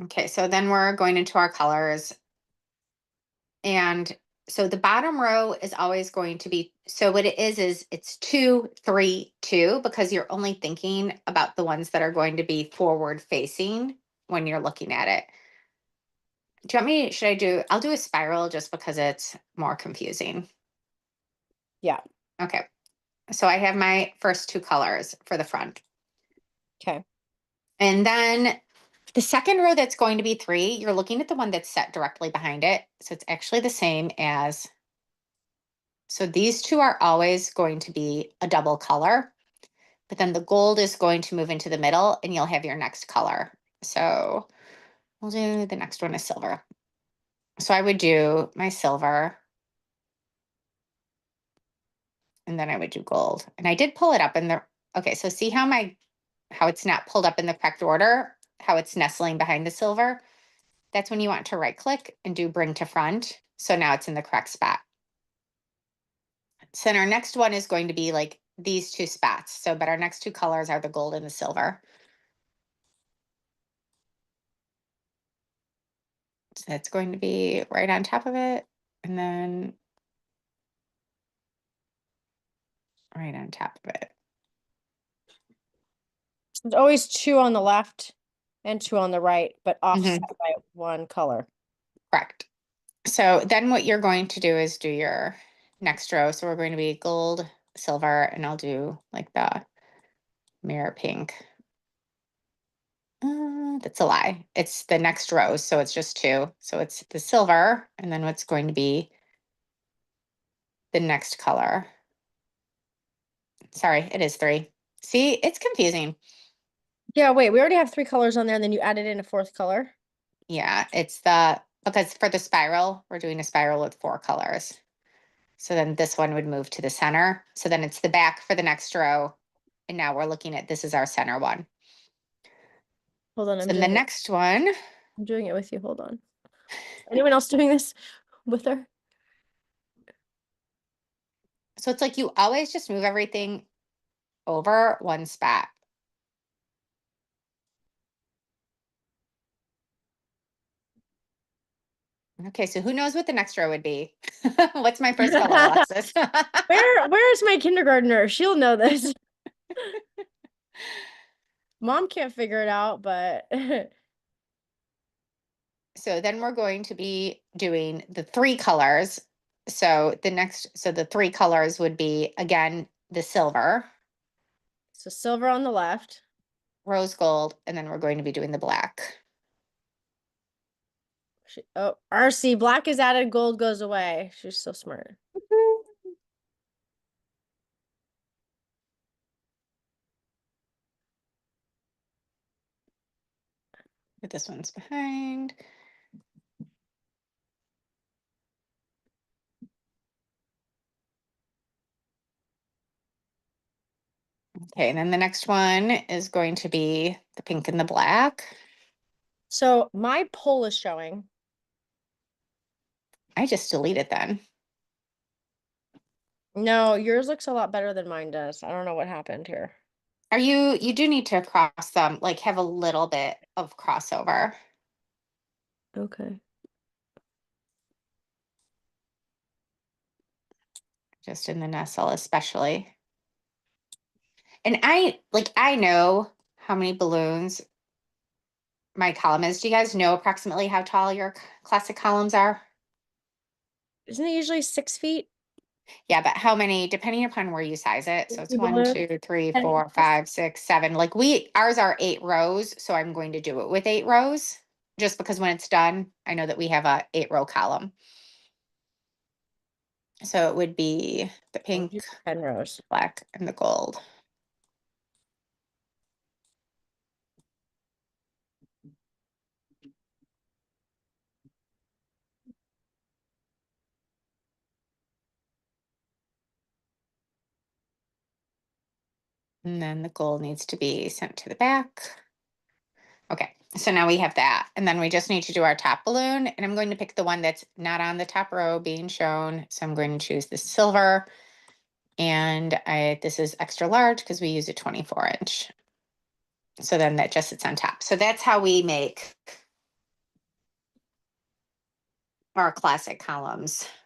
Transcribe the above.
Okay, so then we're going into our colors. And so the bottom row is always going to be, so what it is it's 2, 3, 2, because you're only thinking about the ones that are going to be forward facing when you're looking at it. Do you want me, I'll do a spiral just because it's more confusing. Yeah. Okay. So I have my first 2 colors for the front. Okay. And then the second row that's going to be 3, you're looking at the one that's set directly behind it. So it's actually the same as, so these 2 are always going to be a double color, but then the gold is going to move into the middle and you'll have your next color. So we'll do, the next one is silver. So I would do my silver and then I would do gold. And I did pull it up in the, okay, so see how how it's not pulled up in the correct order, how it's nestling behind the silver? That's when you want to right click and do bring to front. So now it's in the correct spot. So our next one is going to be like these 2 spots. So, but our next 2 colors are the gold and the silver. So that's going to be right on top of it. And then right on top of it. There's always 2 on the left and 2 on the right, but offset by 1 color. Correct. So then what you're going to do is do your next row. So we're going to be gold, silver, and I'll do like the mirror pink. That's a lie. It's the next row. So it's just 2. So it's the silver, and then what's going to be the next color. Sorry, it is 3. See, it's confusing. Yeah, wait, we already have 3 colors on there, and then you added in a 4th color. Yeah, because for the spiral, we're doing a spiral with 4 colors. So then this one would move to the center. So then it's the back for the next row. And now we're looking at, this is our center one. Hold on, So then the next one. I'm doing it with you. Hold on. Anyone else doing this with her? So it's like you always just move everything over 1 spot. Okay, so who knows what the next row would be? What's my first color, Alexis? Where's my kindergartner? She'll know this. Mom can't figure it out, but So then we're going to be doing the 3 colors. So the 3 colors would be, again, the silver. So silver on the left. Rose gold, and then we're going to be doing the black. Oh, RC, black is added, gold goes away. She's so smart. But this one's behind. Okay, and then the next one is going to be the pink and the black. So my poll is showing. I just deleted then. No, yours looks a lot better than mine does. I don't know what happened here. You do need to cross them, like have a little bit of crossover. Okay. Just in the nestle especially. And I know how many balloons my column is. Do you guys know approximately how tall your classic columns are? Isn't it usually 6 feet? Yeah, but how many, depending upon where you size it. So it's 1, balloons? 2, 3, 4, 5, 6, 7. Like ours are 8 rows. So I'm going to do it with 8 rows just because when it's done, I know that we have a 8-row column. So it would be the pink, 10 rows. black, and the gold. And then the gold needs to be sent to the back. Okay, so now we have that. And then we just need to do our top balloon. And I'm going to pick the one that's not on the top row being shown. So I'm going to choose the silver. And this is extra large because we use a 24-inch. So then that just sits on top. So that's how we make our classic columns.